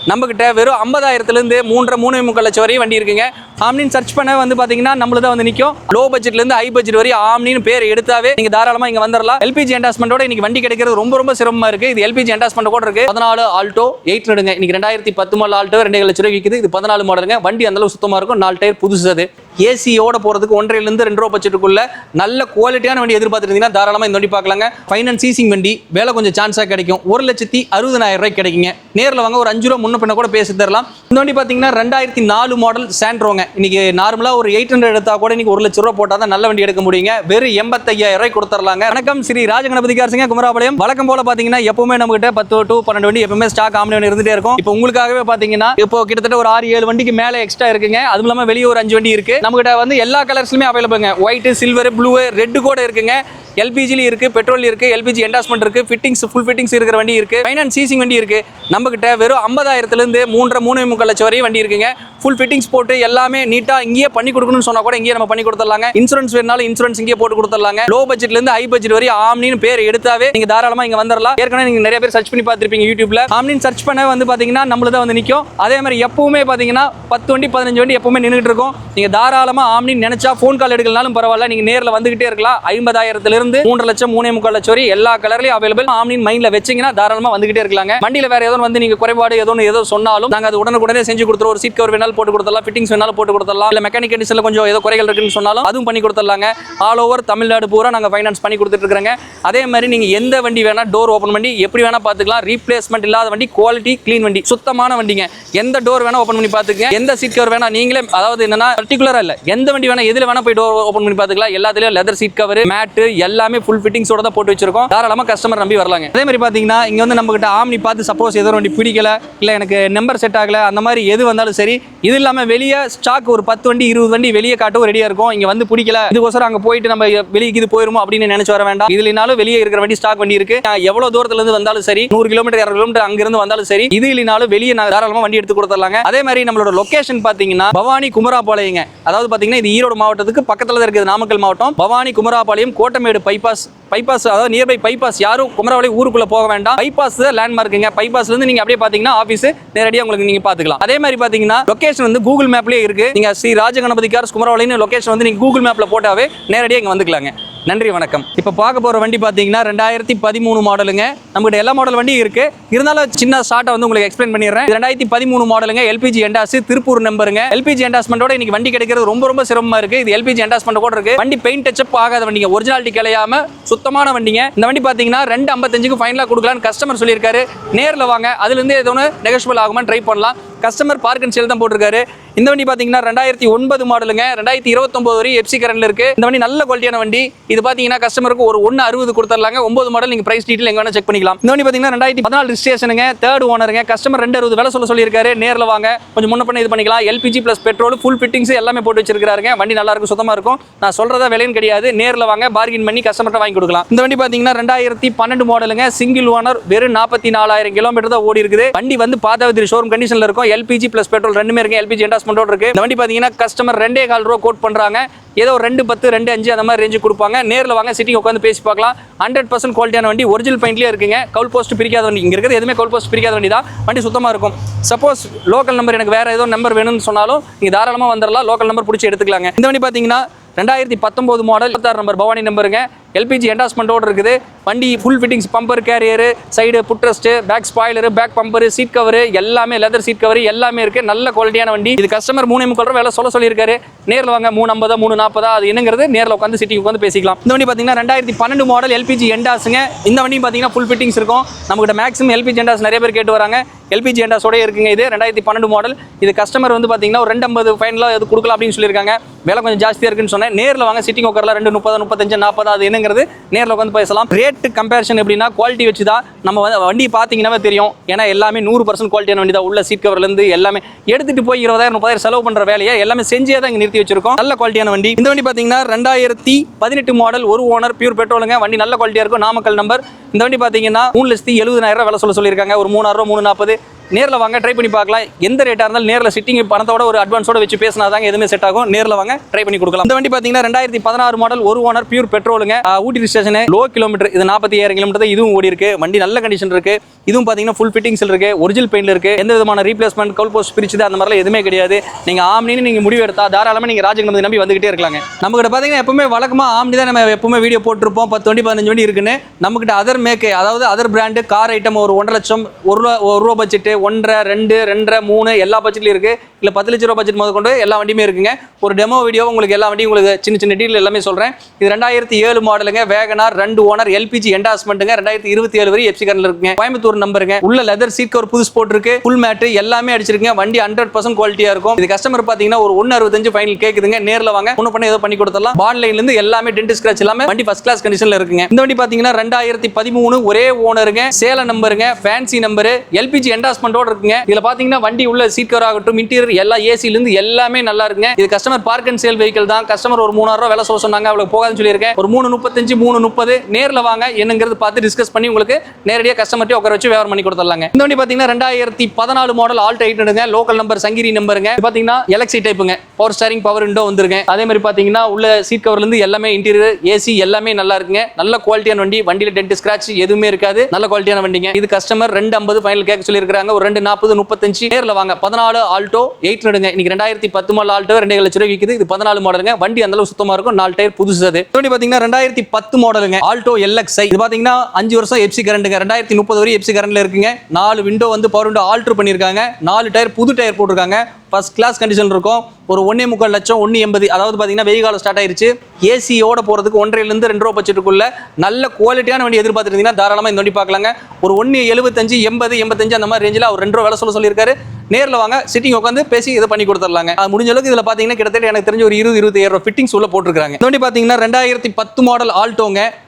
நம்ம கிட்ட வெறும் 50,000 இருந்து 3.5 லட்சம் வரையும் வண்டி இருக்குங்க. ஆம்னின்னு சர்ச் பண்ண வந்து பாத்தீங்கன்னா நம்மளதான் வந்து நிற்கும். லோ பட்ஜெட்ல இருந்து ஹை பட்ஜெட் வரையும் ஆம்னின்னு பேர் எடுத்தாவே நீங்க தாராளமா இங்க வந்துடலாம். எல்பிஜி என்டாஸ்மெண்டோட இன்னைக்கு வண்டி கிடைக்கிறது ரொம்ப சிரமமா இருக்கு. இது எல்பிஜி என்டாஸ்மெண்ட் கூட இருக்கு. 14 ஆல்டோ 8 நடுங்க. இன்னைக்கு 2010 மாடல் ஆல்டோ 2 லட்சம் ரூபாய் விற்குது. இது 14 மாடலுங்க. வண்டி அந்த அளவு சுத்தமா இருக்கும். 4 டயர் புதுசு. அது ஏசியோட போறதுக்கு 1.5 இருந்து 2 ரூபா பட்ஜெட்டுக்குள்ள நல்ல குவாலிட்டியான வண்டி எதிர்பார்த்துருந்தீங்கன்னா தாராளமா இந்த வண்டி பார்க்கலாங்க. ஃபைனான்ஸ் சீசிங் வண்டி வேலை கொஞ்சம் சான்ஸா கிடைக்கும். 1,60,000 ரூபாய் கிடைக்குங்க. நேரில் வாங்க ஒரு 5 ரூபா முன்ன பின்ன கூட பேசி தரலாம். இந்த வண்டி பாத்தீங்கன்னா 2004 மாடல் சாண்ட்ரோங்க. இன்னைக்கு நார்மலா ஒரு 800 எடுத்தா கூட இன்னைக்கு 1 லட்சம் ரூபாய் போட்டா தான் நல்ல வண்டி எடுக்க முடியுங்க. வெறும் 85,000 ரூபாய் கொடுத்துடலாங்க. வணக்கம், ஸ்ரீ ராஜகணபதி கார்ஸுங்க, குமராபாளையம். வழக்கம் போல பாத்தீங்கன்னா எப்பவுமே நம்ம கிட்ட 10 to 12 வண்டி எப்பவுமே ஸ்டாக் ஆம்னி வண்டி இருந்துட்டே இருக்கும். இப்போ உங்களுக்காகவே பாத்தீங்கன்னா இப்போ கிட்டத்தட்ட ஒரு 6-7 வண்டிக்கு மேல எக்ஸ்ட்ரா இருக்குங்க. அதுவும் இல்லாம வெளியே ஒரு 5 வண்டி இருக்கு. நம்ம கிட்ட வந்து எல்லா கலர்ஸ்லயுமே அவைலபிள்ங்க. ஒயிட், சில்வர், ப்ளூ, ரெட் கூட இருக்குங்க. எல்பிஜில இருக்கு, பெட்ரோல் இருக்கு, எல்பிஜி என்டாஸ்மெண்ட் இருக்கு, ஃபிட்டிங்ஸ் ஃபுல் ஃபிட்டிங்ஸ் இருக்கிற வண்டி இருக்கு, ஃபைனான்ஸ் சீசிங் வண்டி இருக்கு. நம்ம கிட்ட வெறும் 50,000 இருந்து 3.5 லட்சம் வரையும் வண்டி இருக்குங்க. ஃபுல் ஃபிட்டிங்ஸ் போட்டு எல்லாமே நீட்டா இங்கேயே பண்ணி கொடுக்கணும்னு சொன்னா கூட இங்கேயே நம்ம பண்ணி கொடுத்துடலாங்க. இன்சூரன்ஸ் வேணாலும் இன்சூரன்ஸ் இங்கேயே போட்டு கொடுத்துடலாங்க. லோ பட்ஜெட்ல இருந்து ஹை பட்ஜெட் வரையும் ஆம்னின்னு பேர் எடுத்தாவே நீங்க தாராளமா இங்க வந்துடலாம். ஏற்கனவே நீங்க நிறைய பேர் சர்ச் பண்ணி பார்த்திருப்பீங்க யூடியூப்ல. ஆம்னின்னு சர்ச் பண்ண வந்து பாத்தீங்கன்னா நம்மளதான் வந்து நிற்கும். அதே மாதிரி எப்பவுமே பாத்தீங்கன்னா 10 வண்டி 15 வண்டி எப்பவுமே நின்றுட்டு இருக்கும். நீங்க தாராளமா ஆம்னின்னு நினைச்சா போன் கால் எடுக்கலனாலும் பரவாயில்ல, நீங்க நேரில் வந்துகிட்டே இருக்கலாம். 50,000 இருந்து 3 லட்சம் 3.5 லட்சம் வரை எல்லா கலர்லயும் அவைலபிள். ஆம்னின் மைண்ட்ல வச்சீங்கன்னா தாராளமா வந்துகிட்டே இருக்கலாங்க. வண்டியில வேற ஏதோ வந்து நீங்க குறைபாடு ஏதோ சொன்னாலும் நாங்க அது உடனே செஞ்சு கொடுத்துருவோம். ஒரு சீட் கவர் வேணாலும் போட்டு கொடுத்துடலாம், ஃபிட்டிங்ஸ் வேணாலும் போட்டு கொடுத்துடலாம். இல்ல மெக்கானிக் கண்டிஷன்ல கொஞ்சம் ஏதோ குறைகள் இருக்குன்னு சொன்னாலும் அதுவும் பண்ணி கொடுத்துடலாங்க. ஆல் ஓவர் தமிழ்நாடு பூரா நாங்க ஃபைனான்ஸ் பண்ணி கொடுத்துட்டு இருக்கோங்க. அதே மாதிரி நீங்க எந்த வண்டி வேணா டோர் ஓபன் பண்ணி எப்படி வேணா பாத்துக்கலாம். ரீப்ளேஸ்மெண்ட் இல்லாத வண்டி, குவாலிட்டி க்ளீன் வண்டி, சுத்தமான வண்டிங்க. எந்த டோர் வேணா ஓபன் பண்ணி பாத்துக்கங்க. எந்த சீட் கவர் வேணா நீங்களே, அதாவது என்னன்னா பர்டிகுலரா இல்ல, எந்த வண்டி வேணா எதுல வேணா போய் டோர் ஓபன் பண்ணி பாத்துக்கலாம். எல்லாத்துலயும் லெதர் சீட் கவர், மேட் எல்லாமே ஃபுல் ஃபிட்டிங்ஸோட தான் போட்டு வச்சிருக்கோம். தாராளமா கஸ்டமர் நம்பி வரலாங்க. அதே மாதிரி பாத்தீங்கன்னா இங்க வந்து நம்ம கிட்ட ஆம்னி பார்த்து சப்போஸ் ஏதோ வண்டி பிடிக்கல, இல்ல எனக்கு நம்பர் செட் ஆகல, அந்த மாதிரி எது வந்தாலும் சரி, இது இல்லாம வெளியே ஸ்டாக் ஒரு 10 வண்டி 20 வண்டி வெளியே காட்டவும் ரெடியா இருக்கும். இங்க வந்து பிடிக்கல, இதுக்கோசரம் அங்க போயிட்டு நம்ம வெளியே இது போயிருமோ அப்படின்னு நினைச்சு வர வேண்டாம். இதுலனாலும் வெளியே இருக்கிற வண்டி ஸ்டாக் வண்டி இருக்கு. எவ்வளவு தூரத்துல இருந்து வந்தாலும் சரி, 100 கிலோமீட்டர் 200 கிலோமீட்டர் அங்க இருந்து வந்தாலும் சரி, இது இல்லனாலும் வெளியே தாராளமா வண்டி எடுத்து கொடுத்துடலாங்க. அதே மாதிரி நம்மளோட லொகேஷன் பாத்தீங்கன்னா பவானி குமராபாளையங்க. அதாவது பாத்தீங்கன்னா இது ஈரோடு மாவட்டத்துக்கு பக்கத்துல தான் இருக்குது. நாமக்கல் மாவட்டம் பவானி குமராபாளையம் கோட்டமேடு பைபாஸ், அதாவது நியர்பை பைபாஸ். யாரும் குமராபாளையம் ஊருக்குள்ள போக வேண்டாம். பைபாஸ் லேண்ட்மார்க்குங்க. பைபாஸ்ல இருந்து நீங்க அப்படியே பாத்தீங்கன்னா ஆபீஸ் நேரடியா உங்களுக்கு நீங்க பாத்துக்கலாம். அதே மாதிரி பாத்தீங்கன்னா லொகேஷன் வந்து கூகுள் மேப்லயே இருக்கு. நீங்க ஸ்ரீ ராஜகணபதி கார்ஸ் குமராபாளையம் லொகேஷன் வந்து நீங்க கூகுள் மேப்ல போட்டாவே நேரடியா இங்க வந்துக்கலாங்க. நன்றி, வணக்கம். இப்போ பார்க்க போற வண்டி பாத்தீங்கன்னா 2013 மாடலுங்க. நம்மகிட்ட எல்லா மாடல் வண்டி இருக்கு. இருந்தாலும் சின்ன ஷார்ட்டா வந்து உங்களுக்கு எக்ஸ்பிளைன் பண்ணிடுறேன். 2013 மாடலுங்க. எல்பிஜி என்டாஸ், திருப்பூர் நம்பருங்க. எல்பிஜி என்டாஸ்மெண்டோட இன்னைக்கு வண்டி கிடைக்கிறது ரொம்ப சிரமமா இருக்கு. இது எல்பிஜி என்டாஸ்மெண்ட் கூட இருக்கு. வண்டி பெயிண்ட் டச்சப் ஆகாத வண்டிங்க, ஒரிஜினாலிட்டி கிளையாம சுத்தமான வண்டிங்க. இந்த வண்டி பாத்தீங்கன்னா 2.55க்கு ஃபைனலா கொடுக்கலாம்னு கஸ்டமர் சொல்லியிருக்காரு. நேர்ல வாங்க, அதுல இருந்து ஏதோ நெகோஷியபிள் ஆகுமான்னு ட்ரை பண்ணலாம். கஸ்டமர் பார்க் அண்ட் சேல் தான் போட்டிருக்காரு. இந்த வண்டி பாத்தீங்கன்னா 2009 மாடலுங்க. 2029 வரை எஃப்சி கரண்ட்ல இருக்கு. இந்த வண்டி நல்ல குவாலிட்டியான வண்டி. இது பாத்தீங்கன்னா கஸ்டமருக்கு ஒரு 1.60 கொடுத்துடலாங்க. 9 மாடல். நீங்க பிரைஸ் டீடைல் எங்க வேணா செக் பண்ணிக்கலாம். இந்த வண்டி பாத்தீங்கன்னா 2014 ரெஜிஸ்ட்ரேஷனுங்க. 3rd ஓனருங்க. கஸ்டமர் 2.60 விலை சொல்லியிருக்காரு. நேர்ல வாங்க, கொஞ்சம் முன்ன பண்ணி இது பண்ணிக்கலாம். LPG plus petrol full fittings எல்லாமே போட்டு வச்சிருக்காருங்க. வண்டி நல்லா இருக்கும், சுத்தமா இருக்கும். நான் சொல்றதா விலைன்னு கிடையாது. நேர்ல வாங்க, பார்கின் பண்ணி கஸ்டமர்ட்ட வாங்கி கொடுக்கலாம். இந்த வண்டி பாத்தீங்கன்னா 2012 மாடலுங்க. Single owner. வெறும் 44,000 கிலோமீட்டர் தான் ஓடி இருக்குது. வண்டி வந்து பாதாவதி ஷோரூம் கண்டிஷன்ல இருக்கும். எல்பிஜி பிளஸ் பெட்ரோல் ரெண்டுமே இருக்கு. எல்பிஜி என்டாஸ்மெண்டோட இருக்கு. இந்த வண்டி பாத்தீங்கன்னா கஸ்டமர் 2.25 ரூபா கோட் பண்றாங்க. ஏதோ 2.10 2.5 அந்த மாதிரி ரேஞ்சு கொடுப்பாங்க. நேரில் வாங்க, சிட்டிங் உட்காந்து பேசி பார்க்கலாம். 100% குவாலிட்டியான வண்டி, ஒரிஜினல் பெயிண்ட்லேயே இருக்குங்க. கவுல் போஸ்ட் பிரிக்காத வண்டி. இங்கே இருக்கிறது எதுவுமே கவுல் போஸ்ட் பிரிக்காத வண்டி தான். வண்டி சுத்தமாக இருக்கும். சப்போஸ் லோக்கல் நம்பர் எனக்கு வேற ஏதோ நம்பர் வேணும்னு சொன்னாலும் நீங்கள் தாராளமாக வந்துடலாம். லோக்கல் நம்பர் பிடிச்சி எடுத்துக்கலாங்க. இந்த வண்டி பார்த்தீங்கன்னா 2019 மாடல் 26 நம்பர் பவானி நம்பருங்க. எல்பிஜி என்டாஸ்மெண்டோட இருக்குது. வண்டி full fittings, bumper, carrier, side footrest, back spoiler, back bumper, seat cover எல்லாமே லெதர் சீட் கவர் எல்லாமே இருக்கு. நல்ல குவாலிட்டியான வண்டி. இது கஸ்டமர் 3.25 ரூபா வேலை சொல்லியிருக்காரு. நேரில் வாங்க, 3.50 3.40 அது என்னங்கிறது நேரில் உட்காந்து சிட்டிக்கு உட்காந்து பேசிக்கலாம். இந்த வண்டி பார்த்தீங்கன்னா 2012 மாடல் எல்பிஜி என்டாஸுங்க. இந்த வண்டி பார்த்தீங்கன்னா ஃபுல் ஃபிட்டிங்ஸ் இருக்கும். நம்மகிட்ட மேக்ஸிமம் எல்பிஜி என்டாஸ் நிறைய பேர் கேட்டு வராங்க. எல்பிஜி என்டாஸோட இருக்குங்க. இது 2012 மாடல். இது கஸ்டமர் வந்து பார்த்தீங்கன்னா ஒரு 2.50 ஃபைனலாக இது கொடுக்கலாம் அப்படின்னு சொல்லியிருக்காங்க. விலை கொஞ்சம் ஜாஸ்தியாக இருக்குன்னு சொன்னேன். நேரில் வாங்க, சிட்டிங் உட்காரலாம். 2.30 35 40 அது என்னங்கிறது நேரில் உட்காந்து பேசலாம். ரேட் கம்பேரிசன் எப்படின்னா குவாலிட்டி வச்சு தான் நம்ம வந்து வண்டி பார்த்தீங்கன்னாவே தெரியும். ஏன்னா எல்லாமே 100% குவாலிட்டியான வண்டி தான். உள்ள சீட் கவர்லேருந்து எல்லாமே எடுத்துட்டு போய் 20,000 30,000 செலவு பண்ணுற வேலையை எல்லாமே செஞ்சே தான் இங்கே நிறுத்தி வச்சிருக்கோம். நல்ல குவாலிட்டியான வண்டி. இந்த வண்டி பார்த்தீங்கன்னா 2018 மாடல், ஒரு ஓனர், பியூர் பெட்ரோலுங்க. வண்டி நல்ல குவாலிட்டியாக இருக்கும். நாமக்கல் நம்பர். இந்த வண்டி பார்த்தீங்கன்னா 3,70,000 விலை சொல்லியிருக்காங்க. ஒரு 3.60 3.40 நேரில் வாங்க ட்ரை பண்ணி பார்க்கலாம். எந்த ரேட்டாக இருந்தாலும் நேரில் சிட்டிங் பணத்தோட ஒரு அட்வான்ஸோட வச்சு பேசினா தாங்க எதுவுமே செட் ஆகும். நேரில் வாங்க ட்ரை பண்ணி கொடுக்கலாம். இந்த வண்டி பார்த்தீங்கன்னா 2016 மாடல், ஒரு ஓனர், பியூர் பெட்ரோலுங்க. ஊட்டி ஸ்டேஷன், லோ கிலோமீட்டர், இது 47 கிலோமீட்டர் தான் இதுவும் ஓடி இருக்கு. வண்டி நல்ல கண்டிஷன் இருக்கு. இதுவும் பார்த்தீங்கன்னா ஃபுல் ஃபிட்டிங்ஸ் இருக்கு, ஒரிஜினல் பெயிண்ட்ல இருக்கு. எந்த விதமான ரீப்ளேஸ்மெண்ட், கவுல் போஸ்ட் பிரிச்சுது அந்த மாதிரிலாம் எதுவுமே கிடையாது. நீங்க ஆம்னின்னு நீங்க முடிவு எடுத்தா தாராளமா நீங்க ராஜகணபதி நம்பி வந்துகிட்டே இருக்கலாங்க. நம்ம கிட்ட பார்த்தீங்கன்னா எப்பவுமே வழக்கமா ஆம்னி தான் நம்ம எப்பவுமே வீடியோ போட்டிருப்போம். 10 வண்டி 15 வண்டி இருக்குன்னு. நம்ம கிட்ட அதர் மேக், அதாவது அதர் பிராண்டு கார் ஐட்டம் ஒரு 1.5 லட்சம், ஒரு ரூபா பட்ஜெட், 1.5, 2, 2.5, 3 எல்லா பட்ஜெட்லயும் இருக்கு. இல்ல 10 லட்சம் ரூபாய் பட்ஜெட் முதல் கொண்டு எல்லா வண்டியுமே இருக்குங்க. ஒரு டெமோ வீடியோ உங்களுக்கு எல்லா வண்டியும் உங்களுக்கு சின்ன சின்ன டீட்டெயில் எல்லாமே சொல்றேன். இது 2007 மாடலுங்க, வேகனார், 2 ஓனர், எல்பிஜி என்டாஸ்மெண்ட்டுங்க. 2027 வரை எஃப்சி கரண்ட்ல இருக்குங்க. கோயம்புத்தூர் நம்பருங்க. உள்ள லெதர் சீட் கவர் புதுசு போட்டுருக்கு, ஃபுல் மேட் எல்லாமே அடிச்சிருக்கீங்க. வண்டி 100% குவாலிட்டியா இருக்கும். இது கஸ்டமர் பாத்தீங்கன்னா ஒரு 1.65 ஃபைனல் கேக்குதுங்க. நேர்ல வாங்க முன்ன பண்ணி ஏதோ பண்ணி கொடுத்துடலாம். பான்லைன்ல இருந்து எல்லாமே டென்ட் ஸ்கிராட்ச் எல்லாமே வண்டி ஃபர்ஸ்ட் கிளாஸ் கண்டிஷன்ல இருக்குங்க. இந்த வண்டி பாத்தீங்கன்னா 2013 ஒரே ஓனருங்க, சேல நம்பருங்க, ஃபேன்சி நம்பர், எல்பிஜி என்டாஸ்மெண்டோட இருக்குங்க. இதுல பாத்தீங்கன்னா வண்டி உள்ள சீட் கவர் ஆகட்டும், இன்டீரியர் எல்லா ஏசில இருந்து எல்லாமே நல்லா இருக்குங்க. இது customer park and sale vehicle தான். கஸ்டமர் ஒரு 3000 ரூபாய் விலை சொல்ல சொன்னாங்க, அவ்வளவு போகாதுன்னு சொல்லியிருக்கேன். ஒரு 335, 330 நேர்ல வாங்க என்னங்கிறது பார்த்து டிஸ்கஸ் பண்ணி உங்களுக்கு நேரடியாக கஸ்டமர்ட்டே உட்கார வச்சு வியாபாரம் பண்ணி கொடுத்துடலாங்க. இந்த வண்டி பாத்தீங்கன்னா 2014 மாடல், ஆல்டோ 800ங்க, லோக்கல் நம்பர், சங்கிரி நம்பருங்க. இது பாத்தீங்கன்னா எலக்ட்ரிக் டைப்புங்க, பவர் ஸ்டீரிங், பவர் விண்டோ வந்துருங்க. அதே மாதிரி பாத்தீங்கன்னா உள்ள சீட் கவர்ல இருந்து எல்லாமே இன்டீரியர் ஏசி எல்லாமே நல்லா இருக்குங்க. நல்ல குவாலிட்டியான வண்டி. வண்டியில டென்ட் ஸ்கிராட்ச் எதுவுமே இருக்காது. நல்ல குவாலிட்டியான வண்டிங்க. இது கஸ்டமர் 250 ஃபைனல் கேட்க சொல்லியிருக்காங்க. ஒரு 240, 35 நேர்ல வாங்க. 14 ஆல்டோ 800ங்க. இன்னைக்கு 2010 மாடல் ஆல்டோ 2 லட்சம் ரூபாய் விக்குது. இது 14 மாடலுங்க. வண்டி அந்த அளவு சுத்தமா இருக்கும். 4 டயர் புதுசு. அது வண்டி பாத்தீங்கன்னா 2010 மாடலுங்க, ஆல்டோ எல்எக்ஸ்ஐ. இது பாத்தீங்கன்னா 5 வருஷம் எஃப்சி கரண்ட்ங்க. 2030 வரை எஃப்சி கரண்ட்ல இருக்குங்க. 4 விண்டோ வந்து பவர் விண்டோ ஆல்டர் பண்ணிருக்காங்க. 4 டயர் புது டயர் போட்டிருக்காங்க. ஃபர்ஸ்ட் கிளாஸ் கண்டிஷன் இருக்கும். ஒரு 1.25 லட்சம், 1.80, அதாவது பாத்தீங்கன்னா வெயில் காலம் ஸ்டார்ட் ஆயிருச்சு. ஏசியோட போறதுக்கு 1.5 ல இருந்து 2 ரூபா பட்ஜெட்டுக்குள்ள நல்ல குவாலிட்டியான வண்டி எதிர்பார்த்துருந்தீங்கன்னா தாராளமா இந்த வண்டி பார்க்கலாங்க. ஒரு 1.75, 80, 85 அந்த மாதிரி ரேஞ்சில் அவர் 2 ரூபா விலை சொல்லியிருக்காரு. நேரில் வாங்க, சிட்டிங் உட்காந்து பேசி இதை பண்ணி கொடுத்துடலாங்க. முடிஞ்ச அளவுக்கு இதில் பார்த்தீங்கன்னா கிட்டத்தட்ட எனக்கு தெரிஞ்ச ஒரு 20-25 ரூபா ஃபிட்டிங்ஸ் உள்ள போட்டிருக்காங்க. இந்த வண்டி பார்த்தீங்கன்னா 2010 மாடல் ஆல்டோங்க,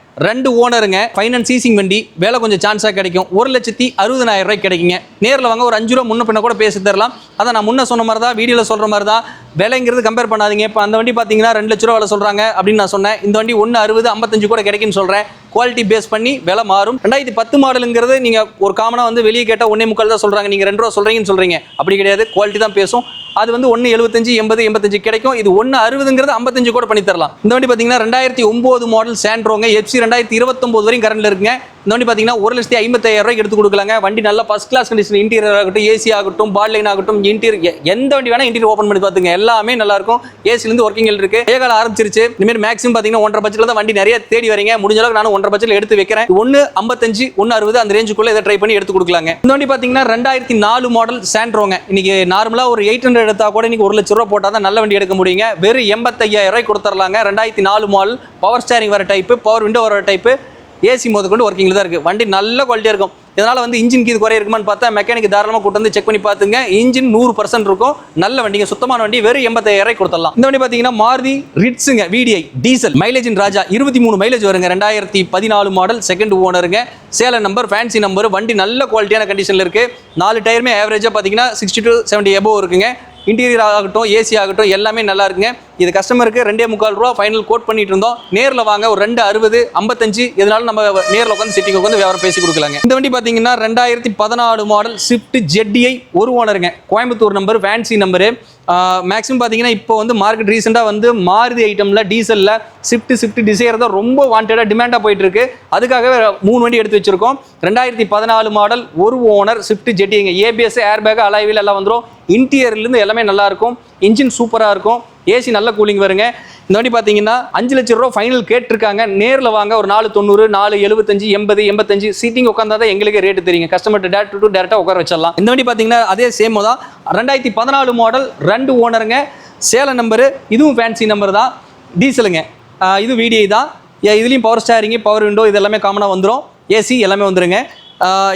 2 ஓனருங்க, ஃபைனான்ஸ் சீசிங் வண்டி. வேலை கொஞ்சம் சான்ஸாக கிடைக்கும். 1,60,000 ரூபாய் கிடைக்குங்க. நேரில் வாங்க, ஒரு 5 ரூபா முன்ன பின்ன கூட பேசி தரலாம். அதான் நான் முன்ன சொன்ன மாதிரி தான், வீடியோவில் சொல்கிற மாதிரி தான். விலைங்கிறது கம்பேர் பண்ணாதீங்க. இப்போ அந்த வண்டி பார்த்தீங்கன்னா 2 லட்ச ரூபா விலை சொல்கிறாங்க அப்படின்னு நான் சொன்னேன். இந்த வண்டி 1.60, 55 கூட கிடைக்குன்னு சொல்கிறேன். குவாலிட்டி பேஸ் பண்ணி விலை மாறும். 2010 மாடலுங்கிறது நீங்கள் ஒரு காமனாக வந்து வெளியே கேட்டால் 1.25 தான் சொல்கிறாங்க. நீங்கள் 2 ரூபா சொல்கிறீங்கன்னு சொல்கிறீங்க. அப்படி கிடையாது, குவாலிட்டி தான் பேசும். அது வந்து 1.75, 80, 85 கிடைக்கும். இது 1.60ங்கிறது 55 கூட பண்ணி தரலாம். இந்த வண்டி பார்த்தீங்கன்னா 2009 மாடல் சாண்ட்ரோங்க, எஃப்சி 2029 வரைக்கும் கரண்ட்ல இருக்குங்க. இந்த வண்டி பார்த்தீங்கன்னா 1,55,000 ரூபாய்க்கு எடுத்து கொடுக்கலாங்க. வண்டி நல்ல ஃபர்ஸ்ட் கிளாஸ் கண்டிஷன். இன்டீரியர் ஆகட்டும், ஏசி ஆகட்டும், பால் லைன் ஆகட்டும், இன்டீரியர் எந்த வண்டி வேணா இன்டீரியர் ஓப்பன் பண்ணி பார்த்துங்க, எல்லாமே நல்லா இருக்கும். ஏசிலேருந்து ஒர்க்கிங் இருக்கு. ஏகால ஆரம்பிச்சிருச்சு. இனிமேல் மேக்ஸிமம் பார்த்தீங்கன்னா 1.5 பட்ஜெட்ல தான் வண்டி நிறைய தேடி வரீங்க. முடிஞ்ச அளவுக்கு நானும் 1.5 பட்ஜெட்ல எடுத்து வைக்கிறேன். 1.55, 1.60 அந்த ரேஞ்சுக்குள்ள இதை ட்ரை பண்ணி எடுத்து கொடுக்கலாங்க. இந்த வண்டி பார்த்தீங்கன்னா 2004 மாடல் சாண்ட்ரோங்க. இன்னைக்கு நார்மலா ஒரு 800 எடுத்தா கூட இன்னைக்கு 1 லட்சம் ரூபாய் போட்டால் தான் நல்ல வண்டி எடுக்க முடியுங்க. வெறும் 85,000 ரூபாய் கொடுத்துடலாங்க. 2004 மாடல், பவர் ஸ்டீரிங் வர டைப்பு, பவர் விண்டோ வர டைப்பு, ஏசி மோத கொண்டு ஒர்க்கிங்ல தான் இருக்கு. வண்டி நல்ல குவாலிட்டியா இருக்கும். இதனால வந்து இன்ஜின் இது குறை இருக்குமான்னு பார்த்தா மெக்கானிக் தாராளமாக கூட்டு வந்து செக் பண்ணி பார்த்துங்க. இன்ஜின் 100% இருக்கும். நல்ல வண்டிங்க, சுத்தமான வண்டி. வெறும் 85,000 ரூபாய் கொடுத்துடலாம். இந்த வண்டி பார்த்தீங்கன்னா மாருதி ரிட்ஸுங்க, VDI டீசல், மைலேஜ் ராஜா, 23 மைலேஜ் வருங்க. 2014 மாடல், செகண்ட் ஓனருங்க, சேல நம்பர், ஃபேன்சி நம்பர். வண்டி நல்ல குவாலிட்டியான கண்டிஷன்ல இருக்கு. 4 டயருமே ஆவரேஜா பார்த்தீங்கன்னா 60 to 70 எபோவ் இருக்குங்க. இன்டீரியர் ஆகட்டும், ஏசி ஆகட்டும், எல்லாமே நல்லா இருக்குங்க. இது கஸ்டமருக்கு 2.25 ரூபா ஃபைனல் கோட் பண்ணிட்டு இருந்தோம். நேரில் வாங்க, ஒரு 2.60, 55 எதனாலும் நம்ம நேரில் உட்காந்து சிட்டிங் உட்காந்து வியாபாரம் பேசி கொடுக்கலாங்க. இந்த வண்டி பார்த்தீங்கன்னா 2014 மாடல் ஸ்விஃப்ட் ZDI, ஒரு ஓனருங்க, Coimbatore number, fancy number. Maximum பார்த்தீங்கன்னா இப்போ வந்து மார்க்கெட் ரீசெண்டாக வந்து மாருதி ஐட்டமில் டீசலில் ஸ்விஃப்ட் டிசைர் தான் ரொம்ப வாண்டடாக டிமாண்டாக போயிட்டு இருக்கு. அதுக்காகவே 3 வண்டி எடுத்து வச்சிருக்கோம். 2014 மாடல், ஒரு ஓனர், ஸ்விஃப்ட் ZDIங்க. ABS, ஏர் பேக், அலாய்வில் எல்லாம் வந்துடும். இன்டீரியர்லேருந்து எல்லாமே நல்லா இருக்கும். இன்ஜின் சூப்பராக இருக்கும். ஏசி நல்ல கூலிங் வருங்க. இந்த வண்டி பார்த்தீங்கன்னா 5 லட்சம் ரூபா ஃபைனல் கேட்டிருக்காங்க. நேரில் வாங்க, ஒரு 490, 475, 80, 85 சீட்டிங் உட்காந்தா தான் எங்களுக்கு ரேட்டு தெரியுங்க. கஸ்டமர் டேரக்டாக உட்கார வச்சிடலாம். இந்த வண்டி பார்த்தீங்கன்னா அதே சேம் தான். 2014 மாடல், 2 ஓனருங்க, சேல நம்பரு. இதுவும் ஃபேன்சி நம்பர் தான், டீசலுங்க. இது VDI தான். இதுலேயும் பவர் ஸ்டீரிங், பவர் விண்டோ இது எல்லாமே காமனாக வந்துடும். ஏசி எல்லாமே வந்துருங்க.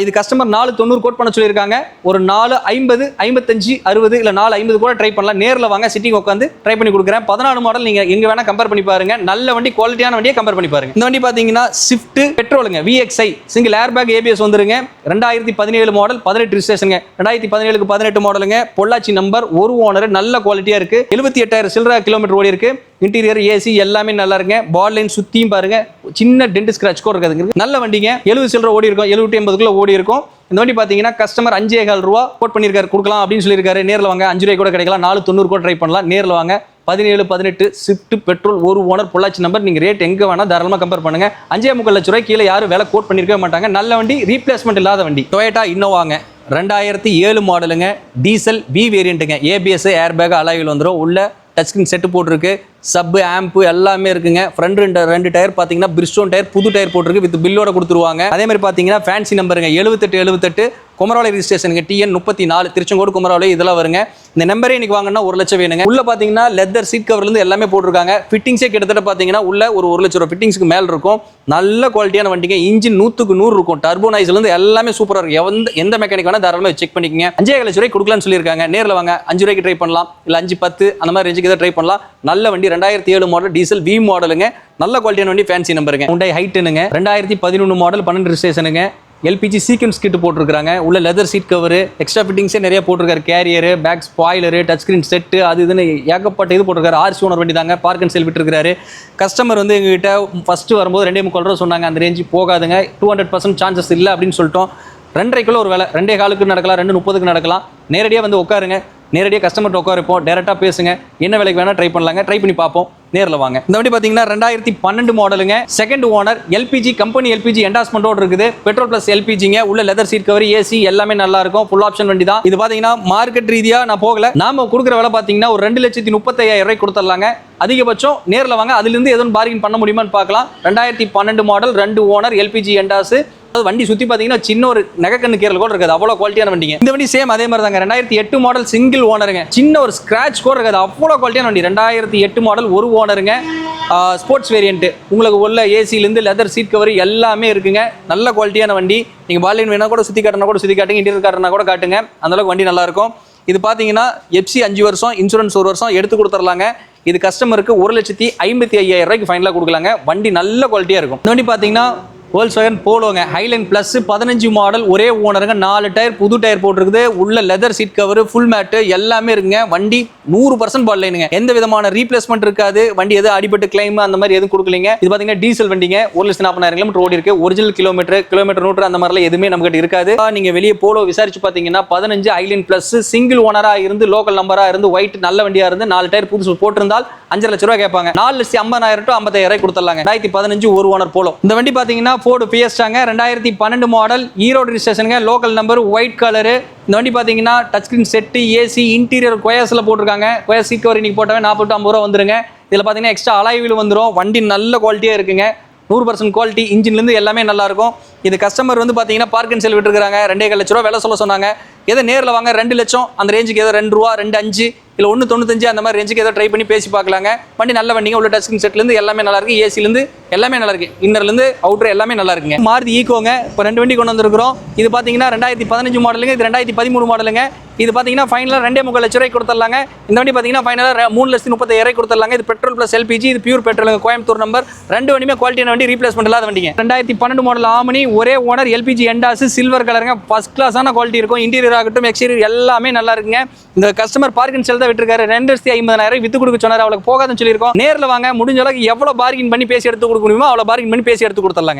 இது கஸ்டமர் 490 கோட் பண்ண சொல்லியிருக்காங்க. ஒரு 450, 55, 60 இல்லை 450 கூட ட்ரை பண்ணலாம். நேரில் வாங்க, சிட்டிங் உட்காந்து ட்ரை பண்ணி கொடுக்குறேன். 14 மாடல் நீங்கள் எங்கே வேணால் கம்பேர் பண்ணி பாருங்க. நல்ல வண்டி, குவாலிட்டியான வண்டியை கம்பேர் பண்ணி பாருங்க. இந்த வண்டி பார்த்தீங்கன்னா ஸ்விஃப்ட் பெட்ரோலுங்க, VXI, single air bag, ABS வந்துருங்க. 2017 மாடல், 18 ரிஜிஸ்ட்ரேஷனுங்க. 2017க்கு 18 மாடலுங்க, பொள்ளாச்சி நம்பர், ஒரு ஓனர், நல்ல குவாலிட்டியாக இருக்குது. 78,000 சில்லற கிலோமீட்டர் ஓடி இருக்கு. இன்டீரியர் ஏசி எல்லாமே நல்லா இருக்குங்க. பால் லைன் சுத்தியும் பாருங்க, சின்ன டென்ட் ஸ்கிராட்ச் கூட இருக்காதுங்க. நல்ல வண்டிங்க. 70 சில்லற ஓடி இருக்கும், 70-80 ஓடி இருக்கும். இந்த வண்டி பாத்தீங்கன்னா கஸ்டமர் 5,400 ரூபா கோட் பண்ணிருக்காரு, கொடுக்கலாம் அப்படின்னு சொல்லியிருக்காரு. நேரில் வாங்க, 5 ரூபாய் கூட கிடைக்கலாம், 490 கூட ட்ரை பண்ணலாம். நேரில் வாங்க. 17-18 ஸ்விஃப்ட் பெட்ரோல், ஒரு ஓனர், பொள்ளாச்சி நம்பர். நீங்க ரேட் எங்க வேணா தாராளமா கம்பேர் பண்ணுங்க. 5.25 லட்சம் ரூபாய் கீழே யாரும் விலை கோட் பண்ணிருக்கவே மாட்டாங்க. நல்ல வண்டி, ரீப்ளேஸ்மெண்ட் இல்லாத வண்டி. டொயோட்டா இன்னோவாங்க, 2007 மாடலுங்க, டீசல் வி வேரியண்ட்டுங்க. ஏபிஎஸ், ஏர் பேக், அலாயில் வந்துடும். உள்ள டச் ஸ்கிரீன் செட்டு போட்டிருக்கு, சப் ஆம்பு எல்லாமே இருக்குங்க. ஃப்ரண்ட் ரெண்டு டயர் பார்த்தீங்கன்னா பிரிஸ்டோன் டயர், புது டயர் போட்டிருக்கு, வித் பில்லோட கொடுத்துருவாங்க. அதே மாதிரி பார்த்தீங்கன்னா ஃபேன்சி நம்பருங்க 7878 குமரவாளை ரிஜிஸ்ட்ரேஷனுங்க, TN 34 திருச்செங்கோடு குமரவாளை இதெல்லாம் வருங்க. இந்த நம்பரே இன்னைக்கு வாங்கினா 1 லட்சம் வேணுங்க. உள்ள பார்த்தீங்கன்னா லெதர் சீட் கவர்லேருந்து எல்லாமே போட்டிருக்காங்க. ஃபிட்டிங்ஸே கிட்டத்தட்ட பார்த்தீங்கன்னா உள்ள ஒரு 1 லட்சம் ரூபா ஃபிட்டிங்ஸ்க்கு மேல் இருக்கும். நல்ல குவாலிட்டியான வண்டிங்க. இன்ஜின் 100க்கு 100 இருக்கும். டர்போ நாய்ஸ்லேருந்து எல்லாமே சூப்பராக இருக்கும். எந்த மெக்கானிக் வேணா தாராளமாக செக் பண்ணிக்கங்க. 5,5 லட்சம் ரூபாய் கொடுக்கலாம்னு சொல்லியிருக்காங்க. நேரில் வாங்க, 5 ரூபாய்க்கு ட்ரை பண்ணலாம், இல்லை 5-10 அந்த மாதிரி ரேஞ்சுக்கு எதாவது ட்ரை பண்ணலாம். நல்ல வண்டி, 2007 மாடல் டீசல் வி மாடலுங்க. நல்ல குவாலிட்டியான வண்டி, ஃபேன்சி நம்பருங்க. Hyundai ஹைட்டுங்க, 2011 மாடல், 12 ரிஜிஸ்ட்ரேஷனுங்க. எல்பிஜி சீக்வன்ஸ் கிட் போட்டிருக்காங்க. உள்ள லெதர் சீட் கவர், எக்ஸ்ட்ரா ஃபிட்டிங்ஸே நிறைய போட்டிருக்காரு. Carrier, back spoiler, touch screen set, அது இதுன்னு ஏகப்பட்ட இது போட்டிருக்காரு. RC ஓனர் வண்டி தாங்க, பார்க் அண்ட் சேல் விட்டுருக்காரு. கஸ்டமர் வந்து எங்ககிட்ட ஃபர்ஸ்ட் வரும்போது 2.25 ரூபா சொன்னாங்க. அந்த ரேஞ்சு போகாதுங்க, 200% சான்சஸ் இல்லை அப்படின்னு சொல்லிட்டோம். 2.5 ஒரு வேலை, 2.25 நடக்கலாம், 2.30 நடக்கலாம். நேரடியாக வந்து உட்காருங்க, நேரடியாக கஸ்டமர்கிட்ட உட்காருப்போம், டேரெக்டாக பேசுங்க. என்ன விலைக்கு வேணால் ட்ரை பண்ணலாங்க, ட்ரை பண்ணி பார்ப்போம். நேரில் வாங்க. இந்த வண்டி பார்த்தீங்கன்னா 2012 மாடலுங்க, second owner, LPG company LPG என்டாஸ்மெண்ட்டோடு இருக்குது. பெட்ரோல் ப்ளஸ் எல்பிஜிங்க. உள்ள லெதர் சீட் கவர், ஏசி எல்லாமே நல்லா இருக்கும். ஃபுல் ஆப்ஷன் வண்டி தான் இது. பார்த்தீங்கன்னா மார்க்கெட் ரீதியாக நான் போகல, நாம கொடுக்குற விலை பார்த்தீங்கன்னா ஒரு 2,35,000 ரூபாய் கொடுத்துடலாங்க. அதிகபட்சம் நேரில் வாங்க, அதுலேருந்து எதுவும் பார்கின் பண்ண முடியுமான்னு பார்க்கலாம். 2012 மாடல், 2 ஓனர், எல்பிஜி என்டாஸ். வண்டி சுத்தி பாத்தீங்கன்னா சின்ன ஒரு நகைக்கண்ணு கீரல் கூட இருக்காது, அவ்வளவு குவாலிட்டியான வண்டிங்க. இந்த வண்டி சேம் அதே மாதிரி தாங்க, 2008 மாடல், சிங்கிள் ஓனருங்க. சின்ன ஒரு ஸ்கிராட்ச் கூட இருக்காது, அவ்வளவு குவாலிட்டியான வண்டி. 2008 மாடல், ஒரு ஓனருங்க. Sports variant. உங்களுக்கு உள்ள ஏசிலேருந்து லெதர் சீட் கவர் எல்லாமே இருக்குங்க. நல்ல குவாலிட்டியான வண்டி. நீங்கள் பாலின் வேணா கூட சுற்றி காட்டினா கூட சுற்றி காட்டுங்க, இன்டீரியர் காட்டினா கூட காட்டுங்க. அந்தளவுக்கு வண்டி நல்லாயிருக்கும். இது பார்த்தீங்கன்னா எஃப்சி 5 வருஷம், இன்சூரன்ஸ் 1 வருஷம் எடுத்து கொடுத்துர்லாங்க. இது கஸ்டமருக்கு 1,55,000 ரூபாய்க்கு ஃபைனலாக கொடுக்கலாங்க. வண்டி நல்ல குவாலிட்டியாக இருக்கும். இந்த வண்டி பார்த்தீங்கன்னா வோல்க்ஸ்வேகன் போலோங்க, ஹைலைன் பிளஸ், 15 மாடல், ஒரே ஓனருங்க. 4 டயர், புது டயர் போட்டிருக்குது. உள்ள leather seat cover, full mat எல்லாமே இருக்குங்க. வண்டி 100% பால் லைனுங்க, எந்த விதமான ரீப்ளேஸ்மெண்ட் இருக்காது. வண்டி எதுவும் அடிபட்டு கிளைம் அந்த மாதிரி எதுவும் கொடுக்கலீங்க. இது பார்த்தீங்கன்னா டீசல் வண்டிங்க, 1,40,000 கிலோமீட்டர் ஓடி இருக்கு. ஒரிஜினல் கிலோமீட்டர் நூற்று அந்த மாதிரிலாம் எதுவுமே நம்மகிட்ட இருக்காது. நீங்க வெளியே போலோ விசாரிச்சு பார்த்தீங்கன்னா 15 ஹைலைன் பிளஸ், சிங்கிள் ஓனரா இருந்து, லோக்கல் நம்பரா இருந்து, ஒயிட் நல்ல வண்டியா இருந்து, 4 டயர் புதுசு போட்டிருந்தால் 5 லட்சம் ரூபாய் கேட்பாங்க. 4,50,000 to 55,000 கொடுத்துடலாங்க. 2015 ஒரு ஓனர் போலோ. இந்த வண்டி பார்த்தீங்கன்னா ஃபோர்டு ஃபியஸ்டாங்க, 2012 மாடல், ஈரோடு ரிஜிஸ்ட்ரேஷனுங்க, லோக்கல் நம்பர், ஒயிட் கலரு. இந்த வண்டி பார்த்தீங்கன்னா touch screen set, AC, interior கொயர்ஸில் போட்டிருக்காங்க. கொயர் சீட் கவர் இன்னைக்கு போட்டாவே 40-50 ரூபா வந்துருங்க. இதில் பார்த்தீங்கன்னா எக்ஸ்ட்ரா அலாய் வீல் வந்துடும். வண்டி நல்ல குவாலிட்டியாக இருக்குங்க, 100% குவாலிட்டி. இன்ஜின்லேருந்து எல்லாமே நல்லா இருக்கும். இது கஸ்டமர் வந்து பார்த்தீங்கன்னா பார்க் அண்ட் சேல் விட்டுருக்காங்க. 2.25 லட்ச ரூபா விலை சொல்ல சொன்னாங்க. எதை நேரில் வாங்க, 2 லட்சம் அந்த ரேஞ்சுக்கு, ஏதோ 2 ரூபா, 2.5 இல்லை 1.95 அந்த மாதிரி ரேஞ்சுக்கு ஏதோ ட்ரை பண்ணி பேசி பார்க்கலாங்க. வண்டி நல்ல வண்டிங்க. உள்ள டச் ஸ்கிரீன் செட்லேருந்து எல்லாமே நல்லா இருக்கு, ஏசிலேருந்து எல்லாமே நல்லா இருக்கு, இன்னர்லேருந்து அவுட்டர் எல்லாமே நல்லா இருக்குங்க. மாருதி ஈக்கோங்க, இப்போ 2 வண்டி கொண்டு வந்திருக்கிறோம். இது பார்த்தீங்கன்னா 2015 மாடலுங்க, இது 2013 மாடலுங்க. இது பார்த்தீங்கன்னா ஃபைனலாக 2.25 லட்ச ரூபாய்க்கு கொடுத்துடலாங்க. இந்த வண்டி பார்த்தீங்கன்னா ஃபைனலாக 3,35,000 ரூபாய்க்கு கொடுத்துடலாங்க. இது பெட்ரோல் ப்ளஸ் எல்பிஜி, இது பியூர் பெட்ரோல், கோயம்புத்தூர் நம்பர். 2 வண்டியுமே குவாலிட்டியான வண்டி, ரீப்ளேஸ்மெண்ட் இல்லாத வண்டிங்க. 2012 மாடல் ஆமனி, ஒரே ஓனர், எல்பிஜி என்டாஸ், சில்வர் கலருங்க. ஃபர்ஸ்ட் கிளாஸான குவாலிட்டி இருக்கும். இன்டீரியர் ஆகட்டும், எக்ஸ்டீரியர் எல்லாமே நல்லா இருக்குங்க. இந்த கஸ்டமர் பார்க் அண்ட் சேல் தான் விட்டுருக்காரு. 2,50,000 வித்து கொடுக்க சொன்னார். அவளுக்கு போகாதுன்னு சொல்லியிருக்கோம். நேரில் வாங்க, முடிஞ்ச அளவுக்கு எவ்வளோ பார்கின் பண்ணி பேசி எடுத்து கொடுக்க முடியுமோ அவ்வளோ பார்கின் பண்ணி பேசி எடுத்து கொடுத்துடலாங்க.